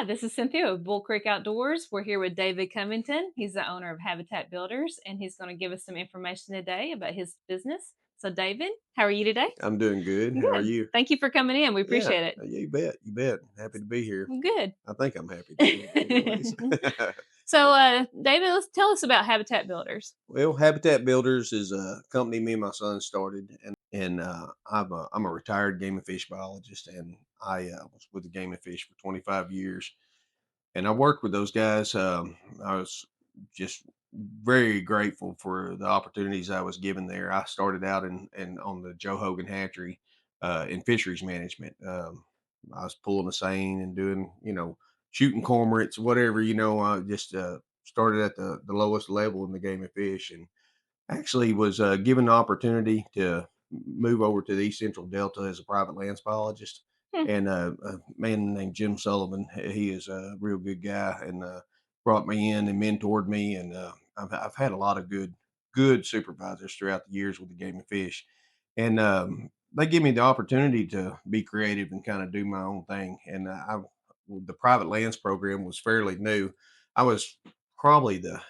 this is Cynthia with Bull Creek Outdoors. We're here with David Covington. He's the owner of Habitat Builders, and he's going to give us some information today about his business. So, David, how are you today? I'm doing good. How are Good. you? Thank you for coming in. We Yeah, appreciate it. you bet. You bet. Happy to be here. Good. I think I'm happy to be here, anyways. So, David, let's tell us about Habitat Builders. Well, Habitat Builders is a company me and my son started, and I'm a retired game and fish biologist, and I was with the game and fish for 25 years, and I worked with those guys. I was just very grateful for the opportunities I was given there. I started out in on the Joe Hogan hatchery in fisheries management. I was pulling a seine and doing, shooting cormorants, whatever, I just started at the lowest level in the game of fish, and actually was given the opportunity to move over to the East Central Delta as a private lands biologist. Hmm. And a man named Jim Sullivan, he is a real good guy, and brought me in and mentored me. And I've had a lot of good supervisors throughout the years with the game and fish, and they give me the opportunity to be creative and kind of do my own thing. And the private lands program was fairly new. I was probably the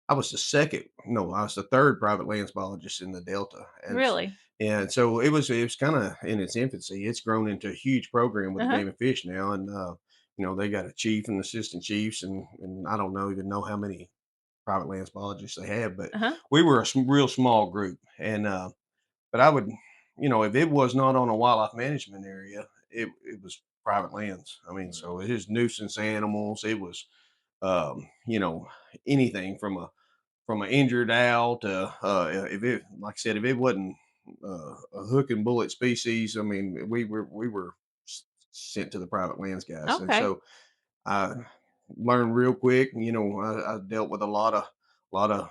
I was the second, no, I was the third private lands biologist in the Delta, Really? and so it was kind of in its infancy. It's grown into a huge program with Uh the huh. game and fish now, and they got a chief and assistant chiefs, and I don't know even know how many private lands biologists they have, but Uh huh. we were a real small group, and but I would, if it was not on a wildlife management area, it was private lands. I mean, so it is nuisance animals. It was, anything from an injured owl to if it like I said, if it wasn't a hook and bullet species, I mean, we were sent to the private lands guys, and Okay. so I learned real quick. I dealt with a lot of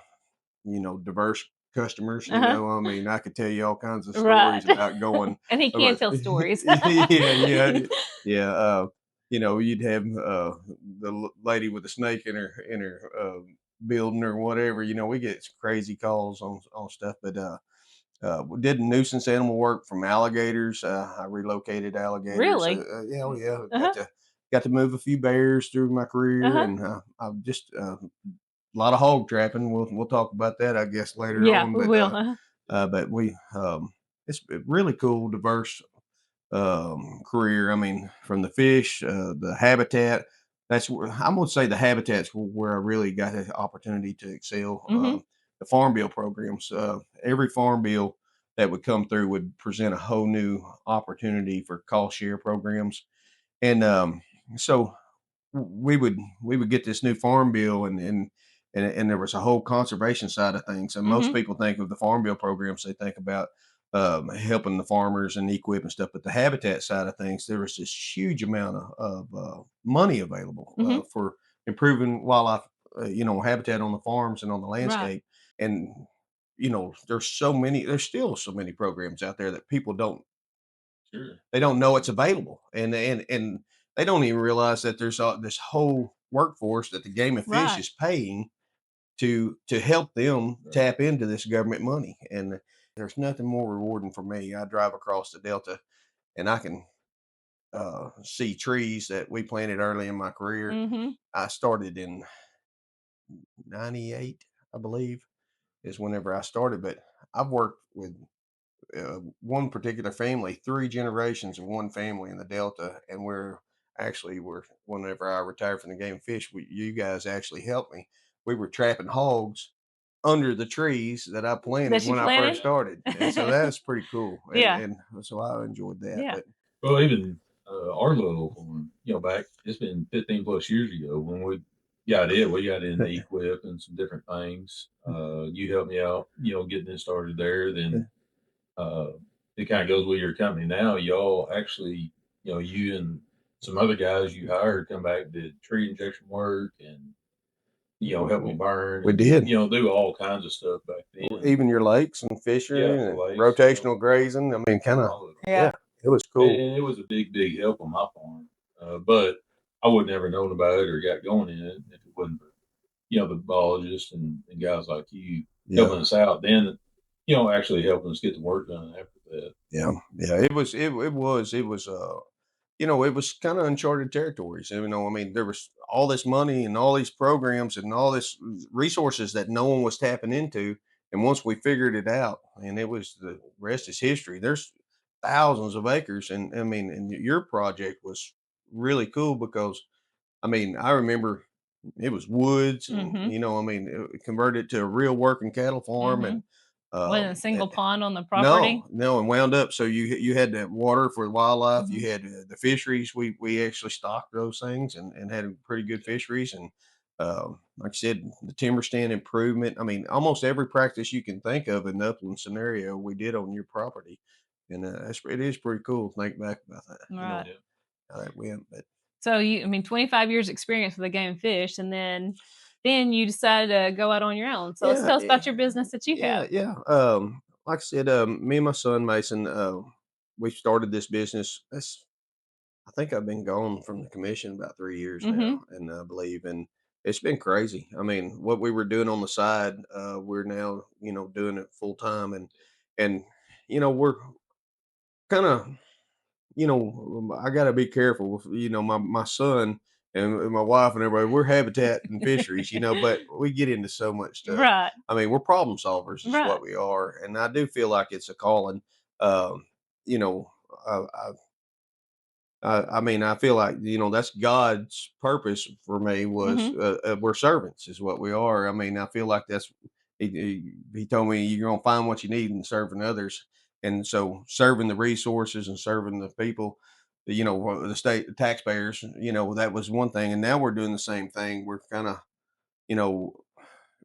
diverse customers. Uh huh. I mean, I could tell you all kinds of Right. stories about going And he can about tell stories. yeah, yeah, yeah. You'd have the lady with the snake in her building or whatever. We get some crazy calls on stuff, but we did nuisance animal work from alligators. I relocated alligators. Really? Yeah, oh yeah, Uh huh. got to move a few bears through my Uh career, huh. and I've just a lot of hog trapping. We'll talk about that, I guess, later Yeah, on. we But will. Uh huh. but we it's a really cool, diverse career. I mean, from the fish, the habitat. That's where I'm going to say the habitats where I really got the opportunity to excel. Mm-hmm. The farm bill programs. Every farm bill that would come through would present a whole new opportunity for cost share programs, and so we would get this new farm bill, and there was a whole conservation side of things. And most Mm-hmm. people think of the farm bill programs, they think about helping the farmers and equip and stuff. But the habitat side of things, there was this huge amount of money available Mm-hmm. for improving wildlife, habitat on the farms and on the Right. landscape. And there's still so many programs out there that people don't Sure. they don't know it's available, and they don't even realize that there's this whole workforce that the game and fish Right. is paying to help them Right. tap into this government money. And there's nothing more rewarding for me. I drive across the Delta, and I can see trees that we planted early in my career. Mm-hmm. I started in '98, I believe, is whenever I started. But I've worked with one particular family, three generations of one family in the Delta, and we're whenever I retired from the game of fish, you guys actually helped me. We were trapping hogs under the trees that I planted That you when I first planted? started, and so that's pretty cool, and Yeah. and so I enjoyed that. Yeah. But Well, even our little one, back it's been 15 plus years ago when we got in the equip and some different things. You helped me out, getting this started there. Then uh, it kind of goes with your company now. Y'all actually, you and some other guys you hired come back did tree injection work and help me burn we and did. do all kinds of stuff back then. Even your lakes and Yeah, fishing the and lakes, rotational grazing. I mean, kind of, all of it. yeah, Yeah. it was And, cool. and it was a big help on my farm. But I would never known about it or got going in it if it wasn't for the biologists and guys like you Yeah, helping us out. Then actually helping us get the work done after that. yeah, yeah. It was it was kind of uncharted territories. I mean, there was all this money and all these programs and all this resources that no one was tapping into. And once we figured it out, and it was the rest is history. There's thousands of acres, and I mean, and your project was really cool because I mean, I remember it was woods, and Mhm. I mean, it converted to a real working cattle farm, and Mhm. Wasn't a eh, single pond on the no, property? no, and wound up. So you had the water for the wildlife. Mhm. You had the fisheries. We actually stocked those things and had pretty good fisheries. And like I said, the timber stand improvement. I mean, almost every practice you can think of in the upland scenario, we did on your property, and it is pretty cool to think back about that. Right. Yeah. How that went. But So I mean, 25 years experience with the game and fish, and then you decided to go out on your own. So let's yeah, tell us about your business that you yeah, have. yeah. Like I said, me and my son Mason, we started this business. I think I've been gone from the commission about 3 years Mhm. now, and I believe, and it's been crazy. I mean, what we were doing on the side, we're now, doing it full time, and we're kind of, I got to be careful with, my son and my wife and everybody. We're habitat and fisheries, but we get into so much stuff. Right. I mean, we're problem solvers, is Right. what we are, and I do feel like it's a calling. Um, you know, I mean, I feel like that's God's purpose for me was Mhm. we're servants, is what we are. I mean, I feel like that's he told me you're gonna find what you need in serving others, and so serving the resources and serving the people, the state the taxpayers, that was one thing, and now we're doing the same thing. We're kind of you know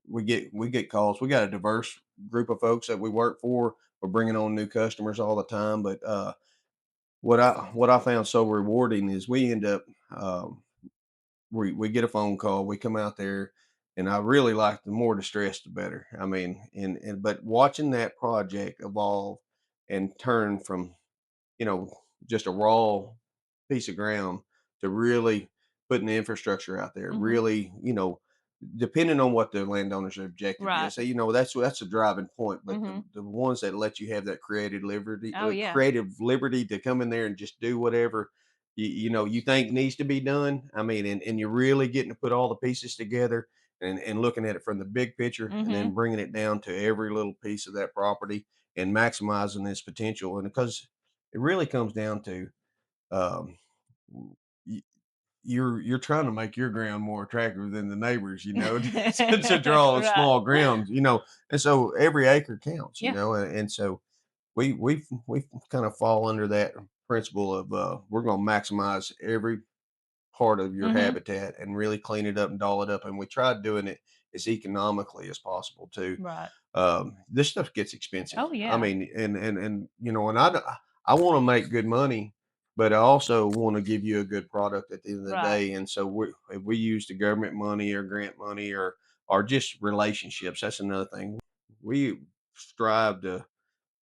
we get calls. We got a diverse group of folks that we work for. We're bringing on new customers all the time, but what I found so rewarding is we end up um, we get a phone call, we come out there, and I really like the more distress the better. I mean, and but watching that project evolve and turn from just a raw piece of ground to really putting the infrastructure out there, Mhm. really, depending on what the landowner's objective Right. is. So, that's a driving point, but the, Mhm. the ones that let you have that Oh yeah. creative liberty to come in there and just do whatever you think needs to be done. I mean, and you're really getting to put all the pieces together and looking at it from the big picture and then Mhm. bringing it down to every little piece of that property and maximizing its potential. And because it really comes down to um, y- you're trying to make your ground more attractive than the neighbors, to draw Right. small grounds, and so every acre counts, Yeah. and so we kind of fall under that principle of we're going to maximize every part of your Mhm. habitat and really clean it up and doll it up, and we tried doing it as economically as possible too. Right. This stuff gets expensive. Oh I yeah. mean, and and I want to make good money, but I also want to give you a good product at the end of the Right. day. And so if we use the government money or grant money or just relationships, that's another thing. We strive to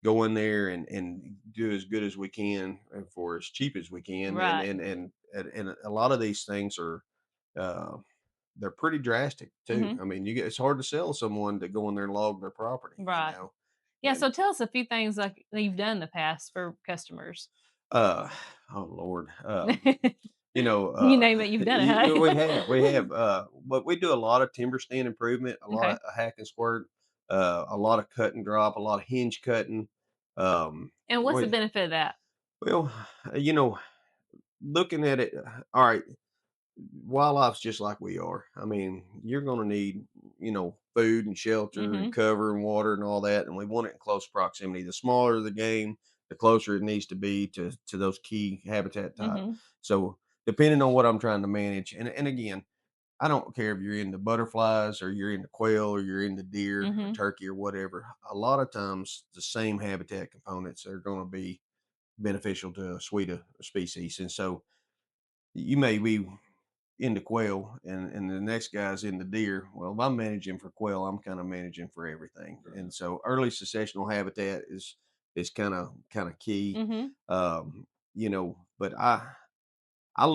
go in there and do as good as we can and for as cheap as we can. And Right. and and and a lot of these things are uh, they're pretty drastic too. Mhm. I mean, it's hard to sell someone to go in there and log their property, Right. Yeah, And so tell us a few things like that you've done in the past for customers. uh, oh Lord, You name it, you've done it, we huh? have, but we do a lot of timber stand improvement, a lot Okay. of hack and squirt, a lot of cut and drop, a lot of hinge cutting. And what's the We benefit of that? well, you know, looking at it, all right. Wildlife's just like we are. I mean, you're going to need, food and shelter and Mhm. cover and water and all that, and we want it in close proximity. The smaller the game, the closer it needs to be to those key habitat type. Mhm. So, depending on what I'm trying to manage, and again, I don't care if you're into butterflies or you're into quail or you're into deer or Mhm. turkey or whatever. A lot of times, the same habitat components are going to be beneficial to a suite of species, and so you may be into quail and the next guy's into deer. Well, if I'm managing for quail, I'm kind of managing for everything. And Right. so early successional habitat is kind of key. Mhm. But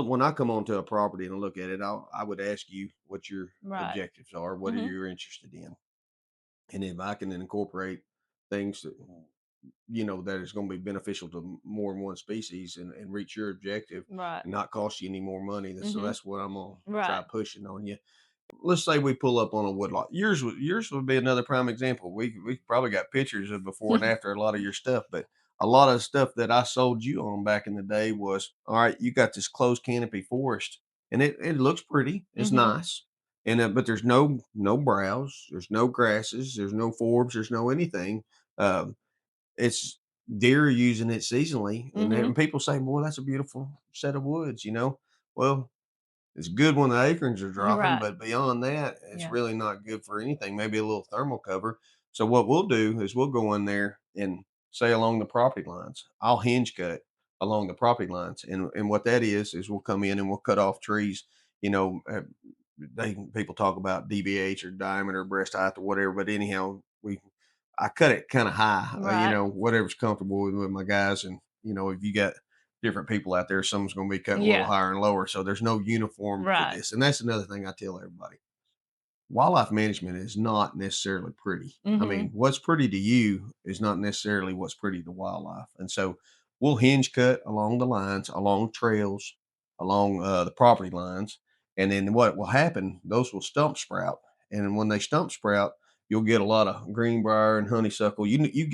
when I come onto a property and look at it, I would ask you what your Right. objectives are, what are Mhm. you interested in, and if I can incorporate things that is going to be beneficial to more than one species and reach your objective Right. and not cost you any more money. So Mhm. that's what I'm gonna try Right. pushing on you. Let's say we pull up on a woodlot. Yours would be another prime example. We probably got pictures of before and after a lot of your stuff, but a lot of stuff that I sold you on back in the day was all right. You got this closed canopy forest, and it looks pretty. It's Mhm. nice, and but there's no browse, there's no grasses, there's no forbs, there's no anything. Um, it's deer using it seasonally, and Mhm. people say, "Boy, that's a beautiful set of woods." Well, it's good when the acorns are dropping, Right. but beyond that, it's Yeah. really not good for anything. Maybe a little thermal cover. So what we'll do is we'll go in there and say along the property lines. I'll hinge cut along the property lines, and what that is we'll come in and we'll cut off trees. You know, people talk about DBH or diameter, breast height, or whatever. But anyhow, I cut it kind of high. Right. Whatever's comfortable with my guys, and if you got different people out there, someone's going to be cutting a little Yeah. higher and lower. So there's no uniform for Right. this, and that's another thing I tell everybody. Wildlife management is not necessarily pretty. I mean, Mhm. what's pretty to you is not necessarily what's pretty to wildlife. And so we'll hinge cut along the lines, along trails, along the property lines. And then what will happen, those will stump sprout. And when they stump sprout, you'll get a lot of greenbrier and honeysuckle.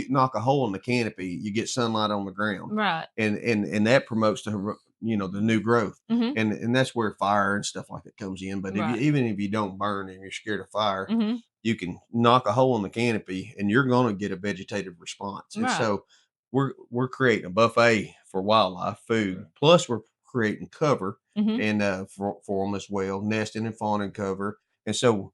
Knock a hole in the canopy, you get sunlight on the ground. Right. And that promotes the new growth, Mhm. and that's where fire and stuff like that comes in. But Right. even if you don't burn and you're scared of fire, Mhm. you can knock a hole in the canopy and you're going to get a vegetative response. And Right. so we're creating a buffet for wildlife food, Right. plus we're creating cover Mhm. and for them as well, nesting and fawning cover. And so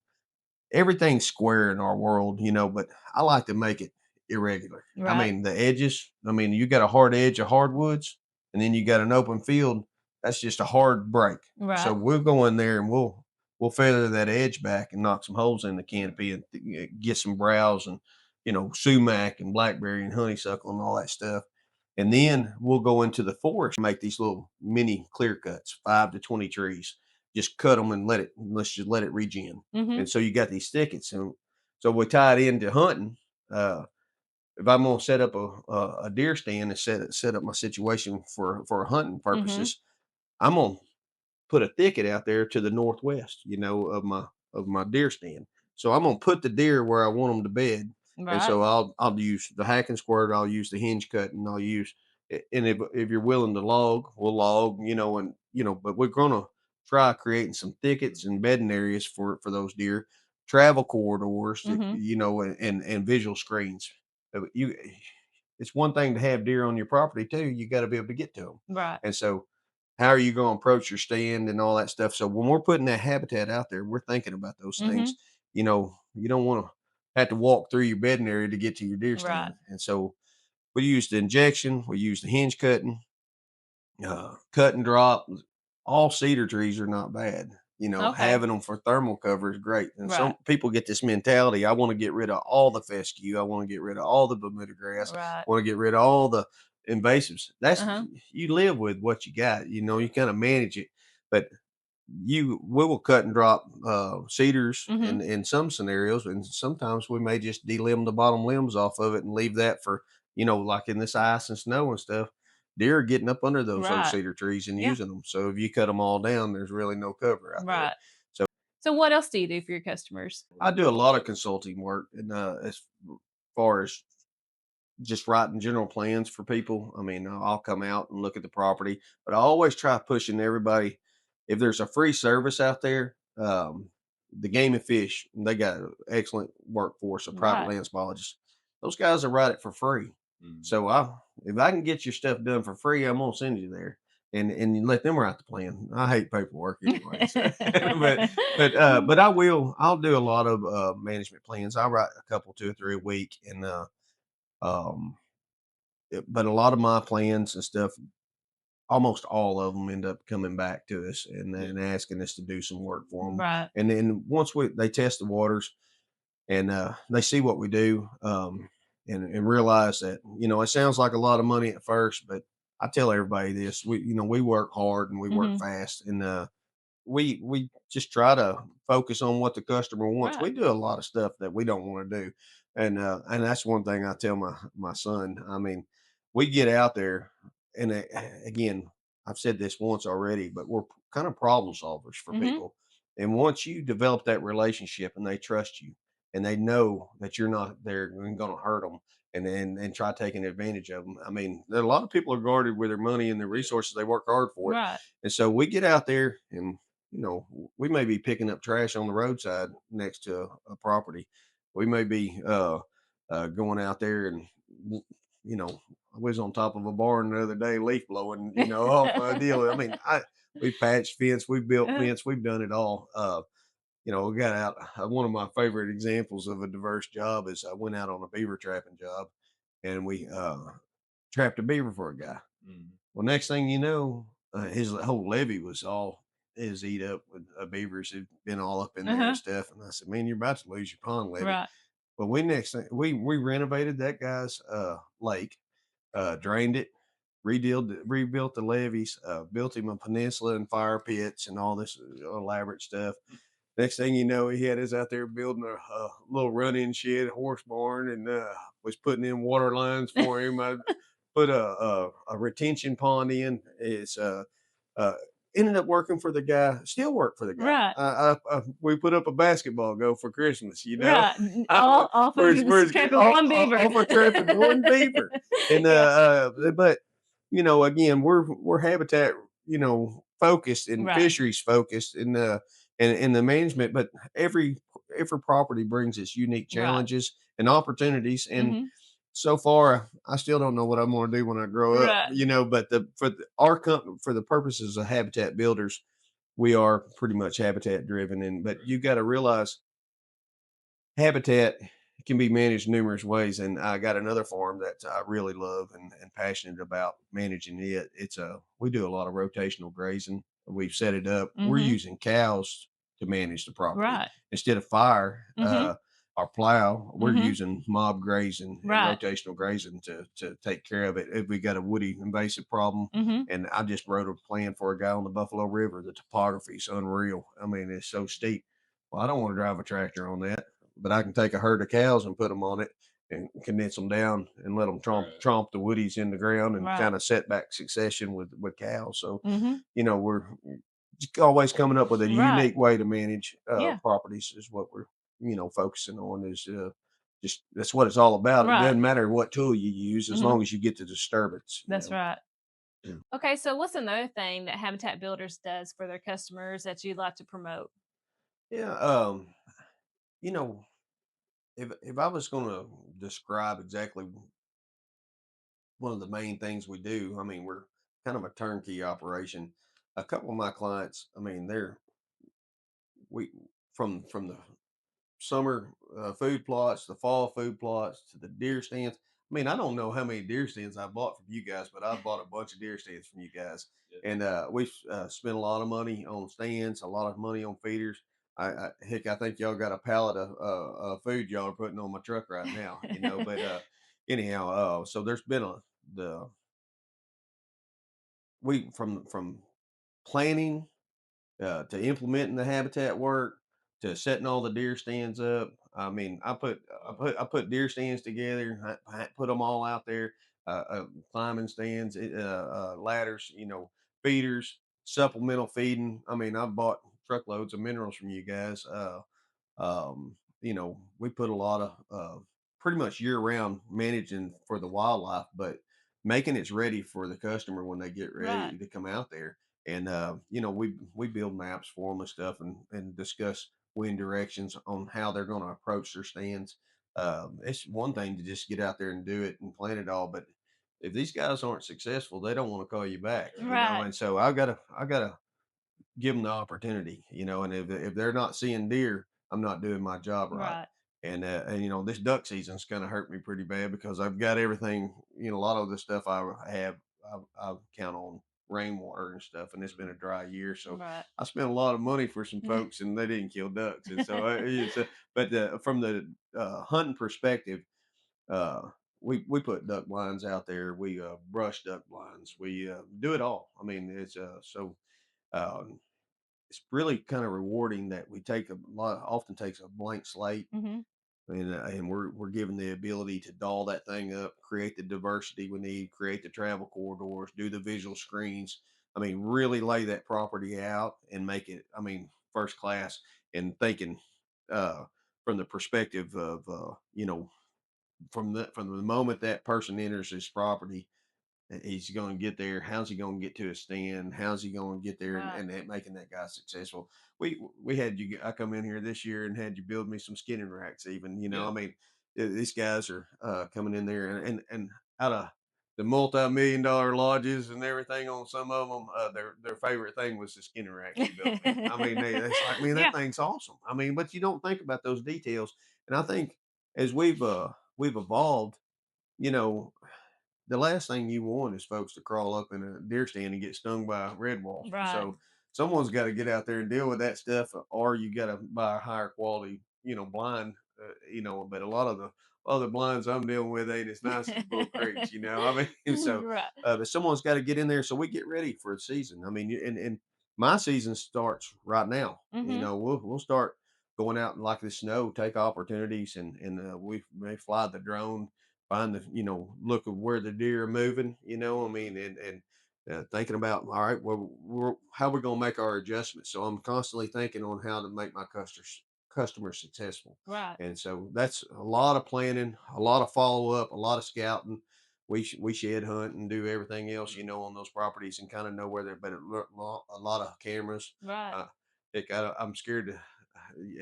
everything's square in our world, but I like to make it irregular. I Right. mean, the edges, you got a hard edge of hardwoods, and then you got an open field. That's just a hard break. So Right. we'll go in there and we'll feather that edge back and knock some holes in the canopy and get some browse and sumac and blackberry and honeysuckle and all that stuff. And then we'll go into the forest, make these little mini clear cuts, 5 to 20 trees. Just cut them and let's just let it regen. And Mhm. so you got these thickets. And so we tie it into hunting. Uh, if I'm going to set up a deer stand and set up my situation for hunting Mhm. purposes, I'm going to put a thicket out there to the northwest, of my deer stand. So I'm gonna put the deer where I want them to bed, and Right. so I'll use the hack and squirt, I'll use the hinge cut, and I'll use and if you're willing to log, we'll log, but we're gonna try creating some thickets and bedding areas for those deer, travel corridors, Mhm. and visual screens. It's one thing to have deer on your property too. You got to be able to get to them, Right. and so how are you going to approach your stand and all that stuff? So when we're putting that habitat out there, we're thinking about those things. Mhm. You don't want to have to walk through your bedding area to get to your deer Right. stand. And so we use the injection, we use the hinge cutting, cut and drop. All cedar trees are not bad. Okay. Having them for thermal cover is great. And Right. some people get this mentality: I want to get rid of all the fescue, I want to get rid of all the Bermuda grass, Right. I want to get rid of all the invasives. That's Uh-huh. You live with what you got. You kind of manage it, but we will cut and drop cedars Mhm. in some scenarios, and sometimes we may just delimb the bottom limbs off of it and leave that for like in this ice and snow and stuff. Deer are getting up under those old Right. cedar trees and Yeah. using them. So if you cut them all down, there's really no cover out there. Right. So So what else do you do for your customers? I do a lot of consulting work, and as far as just writing general plans for people. I mean, I'll come out and look at the property, but I always try pushing everybody. If there's a free service out there, the Game and Fish, they got an excellent workforce of private Right. lands biologists. Those guys will write it for free. Mhm. So if I can get your stuff done for free, I'm gonna send you there. And you let them write the plan. I hate paperwork anyway. So, but I'll do a lot of management plans. I write a couple, 2 or 3 a week, and um, but a lot of my plans and stuff, almost all of them end up coming back to us and Yeah. then asking us to do some work for them. Right. And then once they test the waters and they see what we do, and realize that, it sounds like a lot of money at first, but I tell everybody this: we work hard and we work Mhm. fast, and we just try to focus on what the customer wants. Right. We do a lot of stuff that we don't want to do. And that's one thing I tell my son. I mean, we get out there, and again, I've said this once already, but we're kind of problem solvers for Mhm. people. And once you develop that relationship, and they trust you, and they know that you're not there and going to hurt them, and try taking advantage of them. I mean, a lot of people are guarded with their money and their Yeah. resources. They work hard for it, Right. and so we get out there, and we may be picking up trash on the roadside next to a property. We may be going out there, and I was on top of a barn the other day, leaf blowing, off a deal. I mean, we patched fence, we built Uh-huh. fence, we've done it all. We got out. One of my favorite examples of a diverse job is I went out on a beaver trapping job, and we trapped a beaver for a guy. Mhm. Well, next thing you know, his whole levee was all is eat up with beavers who'd been all up in there and Uh-huh. stuff. And I said, "Man, you're about to lose your pond levee." Right. But we next thing we renovated that guy's lake, drained it, rebuilt the levees, built him a peninsula and fire pits and all this elaborate stuff. Next thing you know, he had us out there building a little run-in shed, horse barn, and was putting in water lines for him. I put a retention pond in. It's uh, ended up working for the guy. Still work for the guy. Right. We put up a basketball goal for Christmas. Right. All for We're trapping one beaver. all for trapping one beaver. And Yeah. but again, we're habitat focused and Right. fisheries focused in the management, but every every property brings its unique Right. challenges and opportunities. And Mhm. so far, I still don't know what I'm going to do when I grow up, Right. but our company, for the purposes of habitat builders, we are pretty much habitat driven. And but you got to realize habitat can be managed numerous ways. And I got another farm that I really love and passionate about managing it. We do a lot of rotational grazing. We've set it up. We're Mhm. using cows to manage the property Right. instead of fire. Mhm. Our plow, we're Mhm. using mob grazing and Right. rotational grazing to take care of it. If we got a woody invasive problem, Mhm. and I just wrote a plan for a guy on the Buffalo River. The topography is unreal. I mean, it's so steep. Well, I don't want to drive a tractor on that, but I can take a herd of cows and put them on it and condense them down and let them Right. tromp the woodies in the ground and Right. kind of set back succession with cows. So, Mhm. we're just always coming up with a Right. unique way to manage Yeah. properties is what we're, focusing on is just that's what it's all about. It Right. doesn't matter what tool you use as Mhm. long as you get the disturbance. That's right. Yeah. Okay, so what's another thing that Habitat Builders does for their customers that you'd like to promote? Yeah. You know, if I was going to describe exactly one of the main things we do. I mean, we're kind of a turnkey operation. A couple of my clients, I mean, we from the summer food plots, the fall food plots, to the deer stands. I mean, I don't know how many deer stands I bought from you guys, but I bought a bunch of deer stands from you guys, Yeah. and we've spent a lot of money on stands, a lot of money on feeders. Heck, I think y'all got a pallet of food y'all are putting on my truck right now, But anyhow, so there's been the we from planning to implementing the habitat work to setting all the deer stands up. I mean, I put deer stands together, I put them all out there, climbing stands, ladders, feeders, supplemental feeding. I mean, I bought truckloads of minerals from you guys. We put a lot of pretty much year round managing for the wildlife, but making it ready for the customer when they get Right. ready to come out there. And we build maps for them and stuff, and discuss wind directions on how they're going to approach their stands. It's one thing to just get out there and do it and plan it all, but if these guys aren't successful, they don't want to call you back. Right. And so I gotta give them the opportunity, and if they're not seeing deer, I'm not doing my job right. Right. And this duck season's kind of hurt me pretty bad because I've got everything, a lot of the stuff I count on rainwater and stuff, and it's been a dry year, so Right. I spent a lot of money for some folks, and they didn't kill ducks, and so but from the hunting perspective, uh, we put duck blinds out there, we brush duck blinds, we do it all. I mean, it's so. Um, it's really kind of rewarding that we take a lot often takes a blank slate, Mhm. and we're given the ability to doll that thing up, create the diversity we need, create the travel corridors, do the visual screens. I mean, really lay that property out and make it, I mean, first class. And thinking uh, from the perspective of from the moment that person enters this property, he's going to get there. How's he going to get to a stand? How's he going to get there Right. and making that guy successful? We had you. I come in here this year and had you build me some skinning racks. Even I Yeah. mean, these guys are coming in there and out of the multi-million-dollar lodges and everything on some of them, their favorite thing was the skinning racks you built me. I mean, it's like, man, that Yeah. thing's awesome. I mean, but you don't think about those details. And I think as we've evolved, you know, the last thing you want is folks to crawl up in a deer stand and get stung by red wasp. Right. So someone's got to get out there and deal with that stuff, or you got to buy a higher quality, blind. But a lot of the other blinds I'm dealing with ain't as nice as Bull Creek's. I mean, so Right. but someone's got to get in there so we get ready for the season. I mean, and my season starts right now. Mhm. We'll start going out and like the snow, take opportunities, and we may fly the drone, find the look of where the deer are moving, I mean, and thinking about, all right, well, how we're going to make our adjustments. So I'm constantly thinking on how to make my customers successful. Right. And so that's a lot of planning, a lot of follow up, a lot of scouting. We shed hunt and do everything else, on those properties, and kind of know where they're, but a lot of cameras. Right. uh Heck, I'm scared to,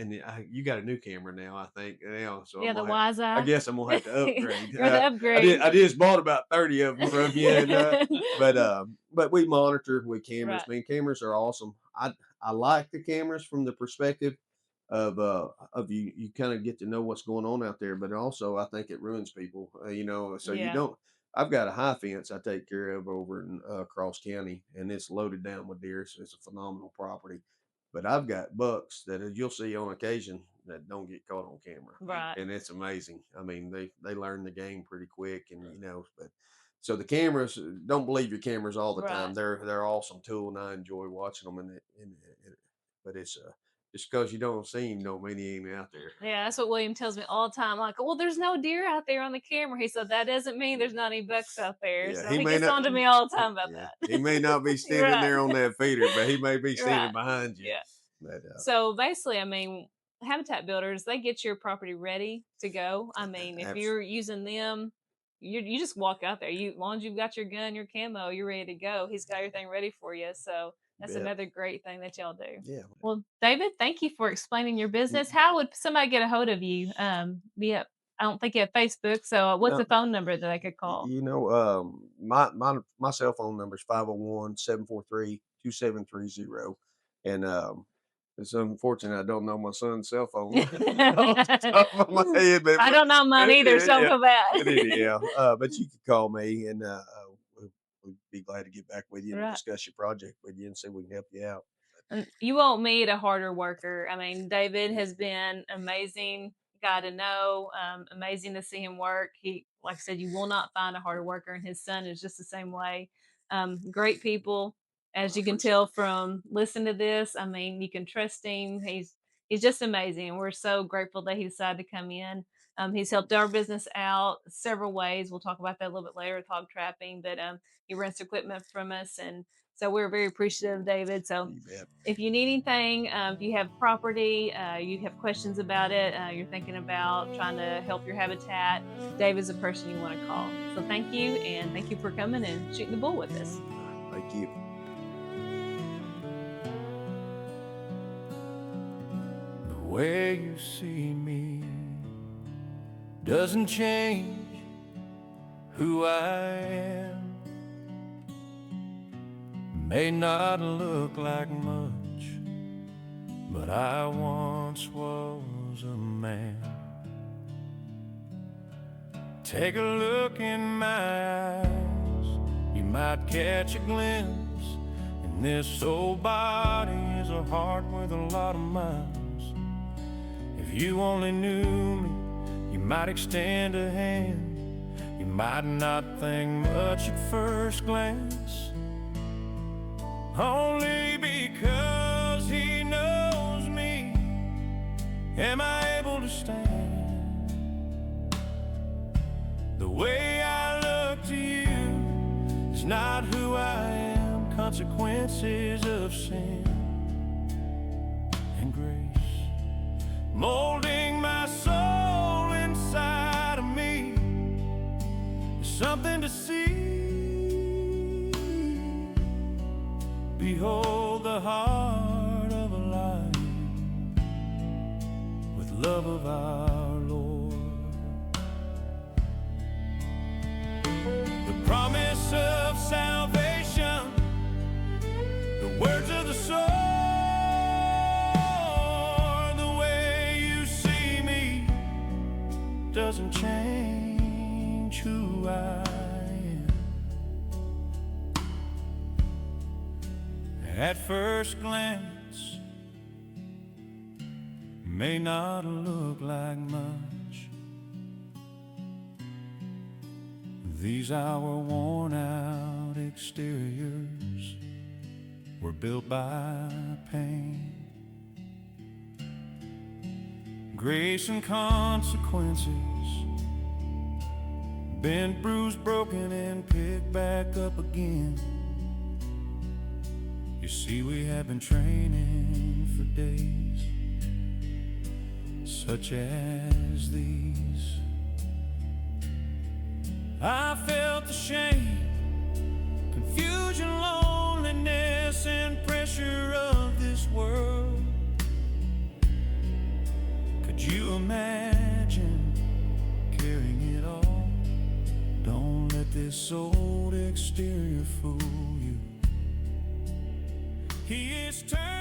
and you got a new camera now, I think now, so Yeah, I'm the gonna wise I eye. guess I'm gonna have to upgrade. You're the I upgrade. just bought about 30 of them from you, and but we monitor with cameras. Right. I mean, cameras are awesome. I like the cameras from the perspective of you kind of get to know what's going on out there, but also I think it ruins people. So you Yeah. don't. I've got a high fence I take care of over in Cross County, and it's loaded down with deer. So it's a phenomenal property. But I've got bucks that you'll see on occasion that don't get caught on camera, Right. and it's amazing. I mean, they learn the game pretty quick, and but so the cameras, don't believe your cameras all the Right. time. They're awesome tool, and I enjoy watching them. But it's just because you don't see him don't mean he ain't out there. Yeah, that's what William tells me all the time. Like, well, there's no deer out there on the camera. He said that doesn't mean there's not any bucks out there. Yeah, So he he may gets not. on to me all the time about Yeah, that. he may not be standing Right. there on that feeder, but he may be Right. standing behind you. Yeah. But So basically, I mean, habitat builders, they get your property ready to go. I mean, if abs- you're using them, you just walk out there. As long as you've got your gun, your camo, you're ready to go. He's got everything ready for you. So that's bet. another great thing that y'all do. Yeah. Well, David, thank you for explaining your business. How would somebody get a hold of you? Via I don't think you have Facebook, so what's No, the phone number that I could call? my cell phone number is 501-743-2730. And it's unfortunate I don't know my son's cell phone off the top of my head, I don't know mine either, so yeah, feel bad. yeah. But you could call me, and we'd be glad to get back with you and Right. discuss your project with you and see if we can help you out. And you won't meet a harder worker. I mean, David has been amazing guy to know. Amazing to see him work. He, like I said, you will not find a harder worker, and his son is just the same way. Great people, as I you can appreciate tell from listening to this. I mean, you can trust him. He's just amazing, and we're so grateful that he decided to come in. He's helped our business out several ways. We'll talk about that a little bit later with hog trapping, but he rents equipment from us, and so we're very appreciative, David. So you bet. if you need anything, if you have property, you have questions about it, you're thinking about trying to help your habitat, Dave is a person you want to call. So thank you, and thank you for coming and shooting the bull with us. Thank you. The way you see me doesn't change who I am. May not look like much, but I once was a man. Take a look in my eyes, you might catch a glimpse. And this old body is a heart with a lot of miles. If you only knew me, you might extend a hand. You might not think much at first glance, only because he knows me. Am I able to stand not who I am, consequences of sin and grace, molding my soul inside of me. There's something to see. Behold the heart of a lion with love of our Lord. The promise of salvation, the words of the sword, the way you see me doesn't change who I am. At first glance, may not look like much. These our worn out exteriors were built by pain, grace and consequences, bent, bruised, broken, and picked back up again. You see, we have been training for days such as these. I felt the shame, confusion, loneliness, and pressure of this world. Could you imagine carrying it all? Don't let this old exterior fool you. He is turning